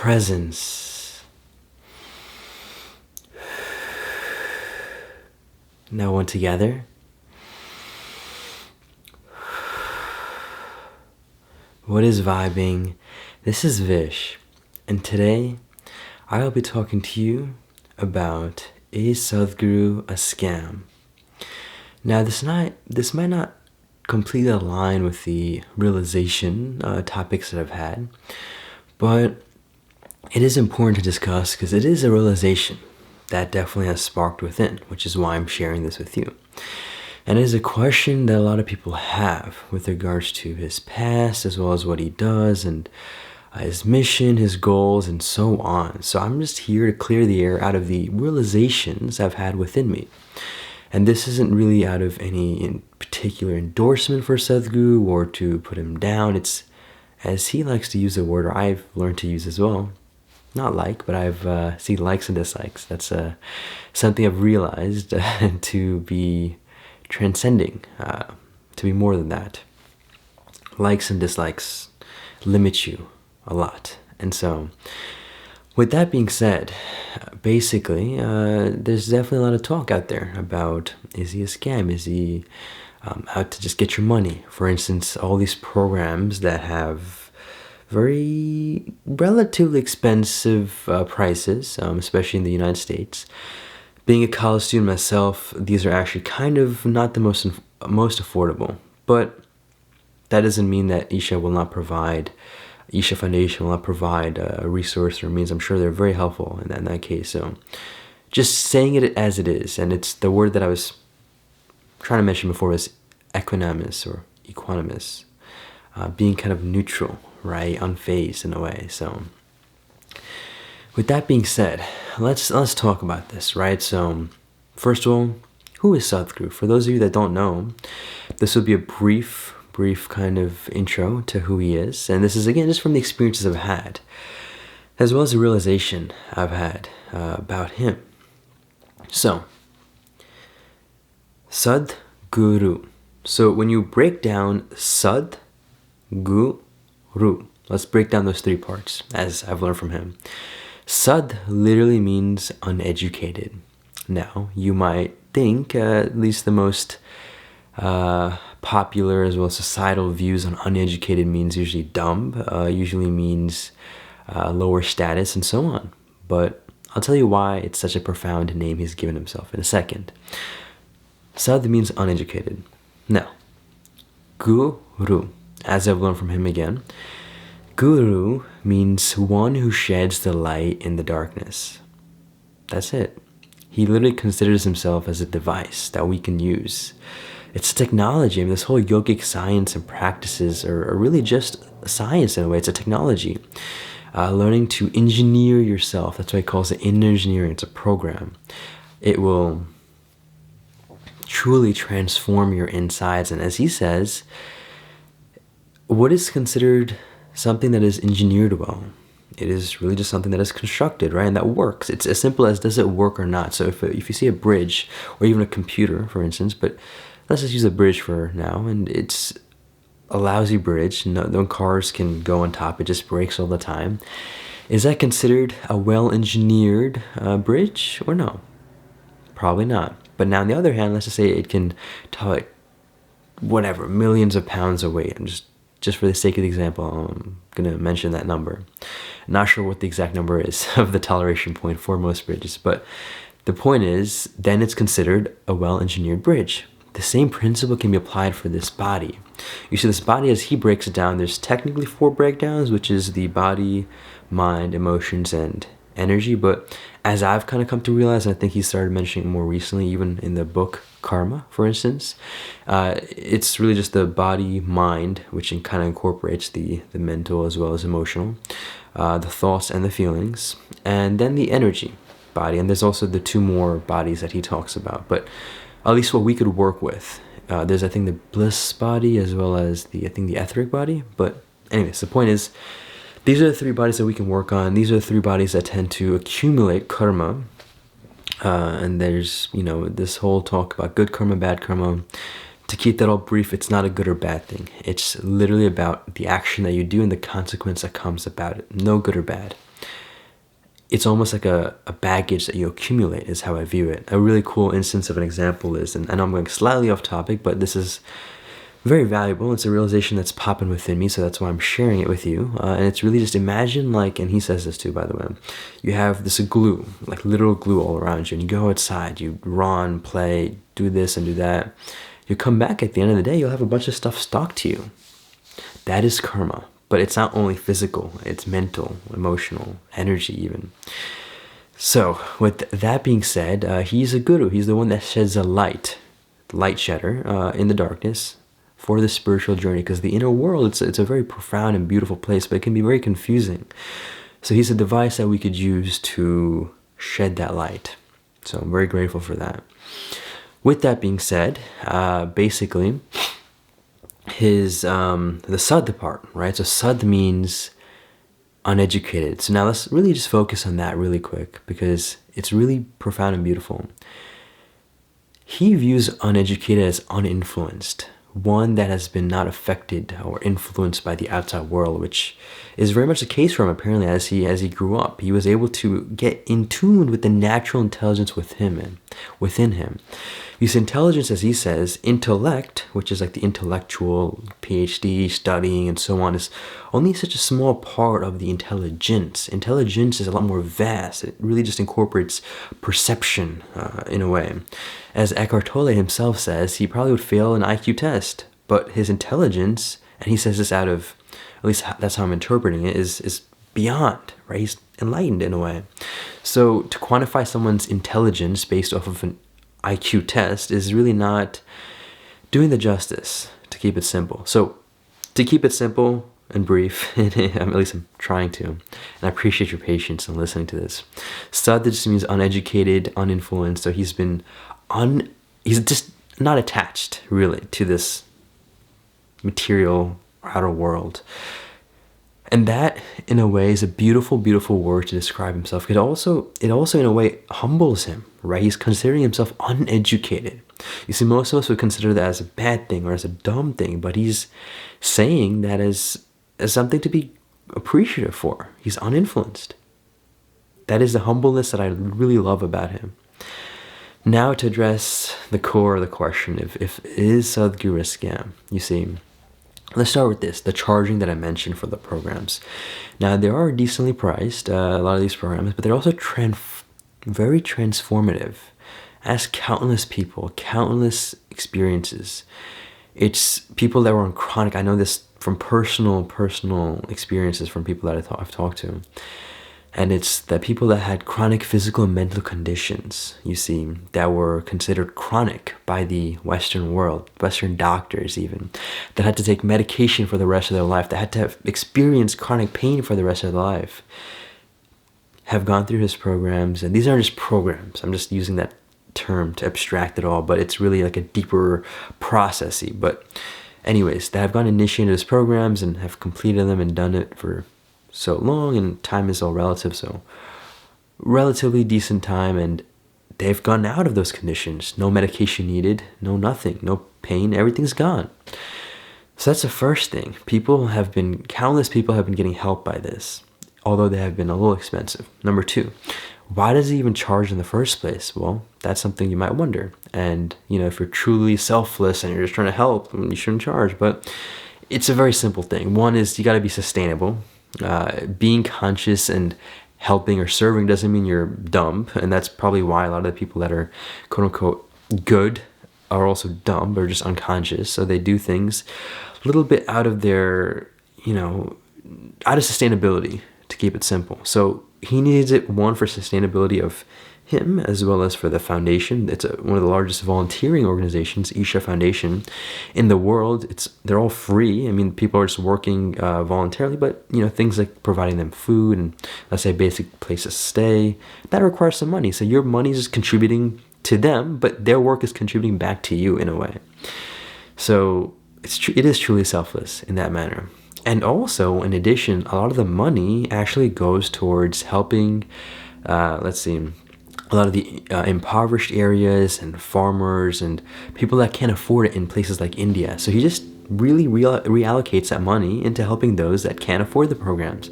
presence. Now one together. What is vibing? This is Vish, and today I will be talking to you about, is Sadhguru a scam? Now this might not completely align with the realization topics that I've had, but it is important to discuss because it is a realization that definitely has sparked within, which is why I'm sharing this with you. And it is a question that a lot of people have with regards to his past, as well as what he does, and his mission, his goals, and so on. So I'm just here to clear the air out of the realizations I've had within me. And this isn't really out of any in particular endorsement for Sadhguru or to put him down. It's, as he likes to use the word, or I've learned to use as well, not like, but I've seen likes and dislikes. That's something I've realized to be transcending, to be more than that. Likes and dislikes limit you a lot. And so, with that being said, basically, there's definitely a lot of talk out there about, is he a scam? Is he out to just get your money? For instance, all these programs that have very relatively expensive prices, especially in the United States. Being a college student myself, these are actually kind of not the most affordable, but that doesn't mean that Isha Foundation will not provide a resource or means. I'm sure they're very helpful in that case. So just saying it as it is, and it's the word that I was trying to mention before was equanimous or equanimous, being kind of neutral, right, unfazed in a way. So with that being said, let's talk about this, right? So first of all, who is Sadhguru? For those of you that don't know, this will be a brief kind of intro to who he is. And this is, again, just from the experiences I've had, as well as the realization I've had about him. So, Sadhguru. So when you break down Sadhguru, let's break down those three parts, as I've learned from him. Sad literally means uneducated. Now, you might think, at least the most popular as well as societal views on uneducated means usually dumb, usually means lower status, and so on. But I'll tell you why it's such a profound name he's given himself in a second. Sad means uneducated. Now, Guru, as I've learned from him again, Guru means one who sheds the light in the darkness. That's it. He literally considers himself as a device that we can use. It's technology. I mean, this whole yogic science and practices are really just science in a way. It's a technology. Learning to engineer yourself. That's why he calls it inner engineering. It's a program. It will truly transform your insides. And as he says, what is considered something that is engineered well? It is really just something that is constructed, right? And that works. It's as simple as, does it work or not? So if you see a bridge, or even a computer, for instance, but let's just use a bridge for now, and it's a lousy bridge, no cars can go on top, it just breaks all the time. Is that considered a well-engineered bridge, or no? Probably not. But now on the other hand, let's just say it can tolerate whatever, millions of pounds of weight. I'm just for the sake of the example, I'm going to mention that number. Not sure what the exact number is of the toleration point for most bridges, but the point is, then it's considered a well-engineered bridge. The same principle can be applied for this body. You see, this body, as he breaks it down, there's technically 4 breakdowns, which is the body, mind, emotions, and energy. But as I've kind of come to realize, and I think he started mentioning it more recently, even in the book Karma, for instance, it's really just the body, mind, which kind of incorporates the mental as well as emotional, the thoughts and the feelings, and then the energy body. And there's also the 2 more bodies that he talks about, but at least what we could work with. There's, I think, the bliss body as well as the etheric body. But anyways, the point is, these are the 3 bodies that we can work on. These are the 3 bodies that tend to accumulate karma. And there's, this whole talk about good karma, bad karma. To keep that all brief, it's not a good or bad thing. It's literally about the action that you do and the consequence that comes about it. No good or bad. it's almost like a baggage that you accumulate, is how I view it. A really cool instance of an example is, and I know I'm going slightly off topic, but this is very valuable. It's a realization that's popping within me, so that's why I'm sharing it with you. And it's really just imagine, like, and he says this too, by the way, you have this glue, like literal glue all around you, and you go outside, you run, play, do this and do that. You come back at the end of the day, you'll have a bunch of stuff stuck to you. That is karma. But it's not only physical, it's mental, emotional, energy even. So, with that being said, he's a guru. He's the one that sheds a light shedder in the darkness for the spiritual journey. Because the inner world, it's a very profound and beautiful place, but it can be very confusing. So he's a device that we could use to shed that light. So I'm very grateful for that. With that being said, basically, his the Sadh part, right? So Sadh means uneducated. So now let's really just focus on that really quick, because it's really profound and beautiful. He views uneducated as uninfluenced, one that has been not affected or influenced by the outside world, which is very much the case for him. Apparently, as he grew up, he was able to get in tune with the natural intelligence within him. His intelligence, as he says, intellect, which is like the intellectual PhD studying and so on, is only such a small part of the intelligence. Intelligence is a lot more vast. It really just incorporates perception in a way. As Eckhart Tolle himself says, he probably would fail an IQ test, but his intelligence, and he says this out of, at least that's how I'm interpreting it, is beyond, right? He's enlightened in a way. So to quantify someone's intelligence based off of an IQ test is really not doing the justice, to keep it simple. So to keep it simple and brief, at least I'm trying to, and I appreciate your patience in listening to this. Sadh just means uneducated, uninfluenced, so he's just not attached really to this material outer world. And that, in a way, is a beautiful, beautiful word to describe himself. It also, in a way, humbles him, right? He's considering himself uneducated. You see, most of us would consider that as a bad thing or as a dumb thing, but he's saying that as something to be appreciative for. He's uninfluenced. That is the humbleness that I really love about him. Now, to address the core of the question, if is Sadhguru a scam? You see, let's start with this, the charging that I mentioned for the programs. Now, they are decently priced, a lot of these programs, but they're also very transformative. Ask countless people, countless experiences. It's people that were on chronic, I know this from personal experiences from people that I've talked to. And it's the people that had chronic physical and mental conditions, you see, that were considered chronic by the Western world, Western doctors even, that had to take medication for the rest of their life, that had to have experienced chronic pain for the rest of their life, have gone through his programs. And these aren't just programs. I'm just using that term to abstract it all, but it's really like a deeper processy. But anyways, that have gone initiated his programs and have completed them and done it for so long, and time is all relative, so relatively decent time, and they've gone out of those conditions. No medication needed, no nothing, no pain, everything's gone. So that's the first thing. Countless people have been getting help by this, although they have been a little expensive. Number two, why does he even charge in the first place? Well, that's something you might wonder. And, if you're truly selfless and you're just trying to help, you shouldn't charge. But it's a very simple thing. One is you got to be sustainable. Being conscious and helping or serving doesn't mean you're dumb, and that's probably why a lot of the people that are quote unquote good are also dumb or just unconscious. So they do things a little bit out of their, out of sustainability, to keep it simple. So he needs it, one, for sustainability of him as well as for the foundation. It's one of the largest volunteering organizations, Isha Foundation, in the world. They're all free. I mean, people are just working voluntarily, but things like providing them food and, let's say, basic places to stay, that requires some money. So your money is just contributing to them, but their work is contributing back to you in a way. So it is truly selfless in that manner. And also, in addition, a lot of the money actually goes towards helping, a lot of the impoverished areas and farmers and people that can't afford it in places like India. So he just really reallocates that money into helping those that can't afford the programs.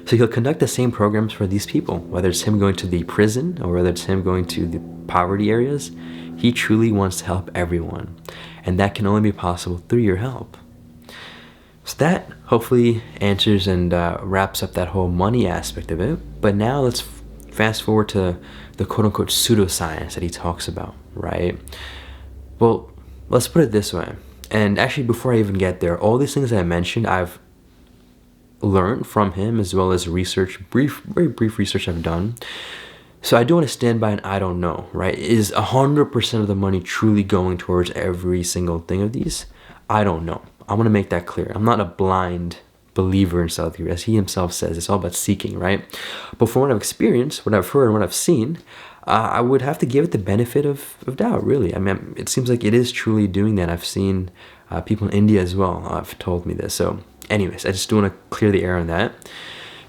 So he'll conduct the same programs for these people, whether it's him going to the prison or whether it's him going to the poverty areas. He truly wants to help everyone, and that can only be possible through your help. So that hopefully answers and wraps up that whole money aspect of it. But now let's fast forward to the quote-unquote pseudoscience that he talks about, right? Well, let's put it this way. And actually, before I even get there, all these things that I mentioned, I've learned from him, as well as research, very brief research I've done. So I do want to stand by an I don't know, right? Is 100% of the money truly going towards every single thing of these? I don't know. I want to make that clear. I'm not a blind believer in Sadhguru. As he himself says, it's all about seeking, right? But from what I've experienced, what I've heard, and what I've seen, I would have to give it the benefit of doubt, really. I mean, it seems like it is truly doing that. I've seen people in India as well have told me this. So anyways, I just do want to clear the air on that.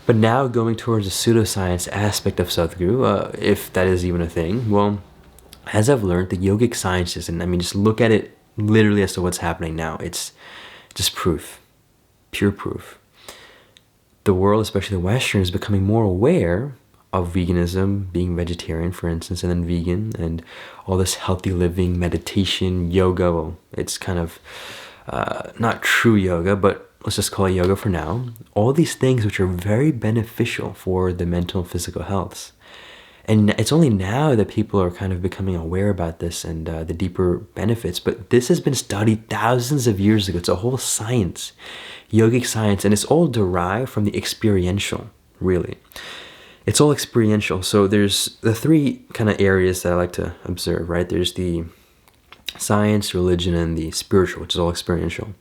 But now going towards the pseudoscience aspect of Sadhguru, if that is even a thing, well, as I've learned, the yogic sciences, and I mean, just look at it literally as to what's happening now. It's just proof, pure proof. The world, especially the Western, is becoming more aware of veganism, being vegetarian, for instance, and then vegan, and all this healthy living, meditation, yoga. Well, it's kind of not true yoga, but let's just call it yoga for now. All these things which are very beneficial for the mental and physical health. And it's only now that people are kind of becoming aware about this and the deeper benefits. But this has been studied thousands of years ago. It's a whole science, yogic science, and it's all derived from the experiential, really. It's all experiential. So there's the three kind of areas that I like to observe, right? There's the science, religion, and the spiritual, which is all experiential.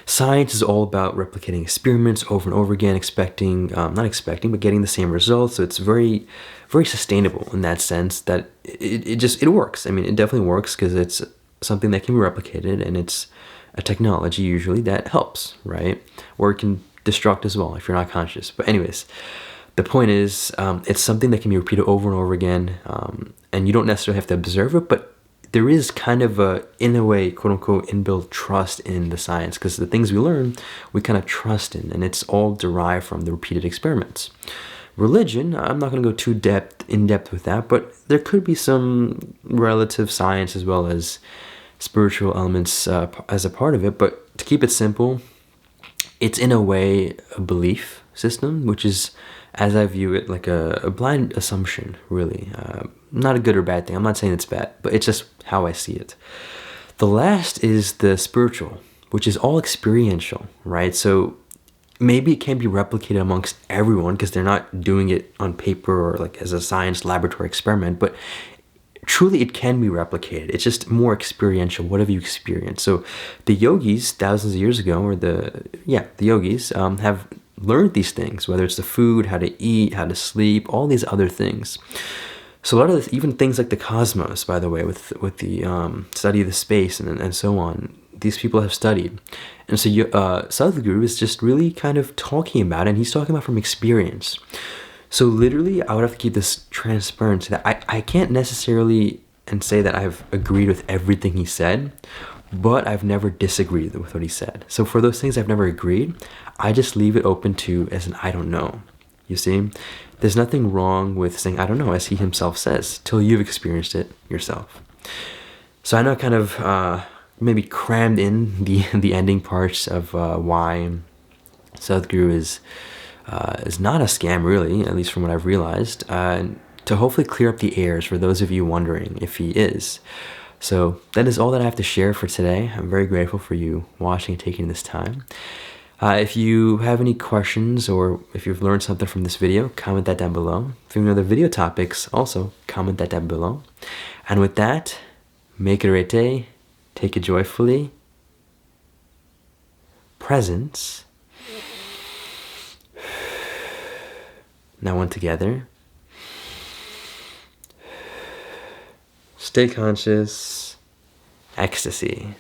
Science is all about replicating experiments over and over again, but getting the same results. So it's very, very sustainable in that sense that it works. I mean, it definitely works because it's something that can be replicated, and it's a technology usually that helps, right? Or it can destruct as well if you're not conscious. But anyways, the point is, it's something that can be repeated over and over again, and you don't necessarily have to observe it, but there is kind of a, in a way, quote unquote, inbuilt trust in the science, because the things we learn, we kind of trust in, and it's all derived from the repeated experiments. Religion, I'm not going to go too in depth with that, but there could be some relative science as well as spiritual elements as a part of it. But to keep it simple, it's in a way a belief system, which is, as I view it, like a blind assumption, really. Not a good or bad thing. I'm not saying it's bad, but it's just how I see it. The last is the spiritual, which is all experiential, right? So maybe it can be replicated amongst everyone because they're not doing it on paper or like as a science laboratory experiment, but truly it can be replicated. It's just more experiential. What have you experienced? So the yogis thousands of years ago, or the yogis have learned these things, whether it's the food, how to eat, how to sleep, all these other things. So a lot of this, even things like the cosmos, by the way, with the study of the space and so on, these people have studied. And so Sadhguru is just really kind of talking about it, and he's talking about from experience. So literally, I would have to keep this transparent so that I can't necessarily and say that I've agreed with everything he said, but I've never disagreed with what he said. So for those things I've never agreed, I just leave it open to as an I don't know. You see, there's nothing wrong with saying I don't know, as he himself says, till you've experienced it yourself. So I know I kind of maybe crammed in the ending parts of why Sadhguru is not a scam, really, at least from what I've realized, to hopefully clear up the airs for those of you wondering if he is. So that is all that I have to share for today. I'm very grateful for you watching and taking this time. If you have any questions or if you've learned something from this video, comment that down below. If you have any other video topics, also comment that down below. And with that, make it a great day. Take it joyfully. Presence. Now one together. Stay conscious. Ecstasy.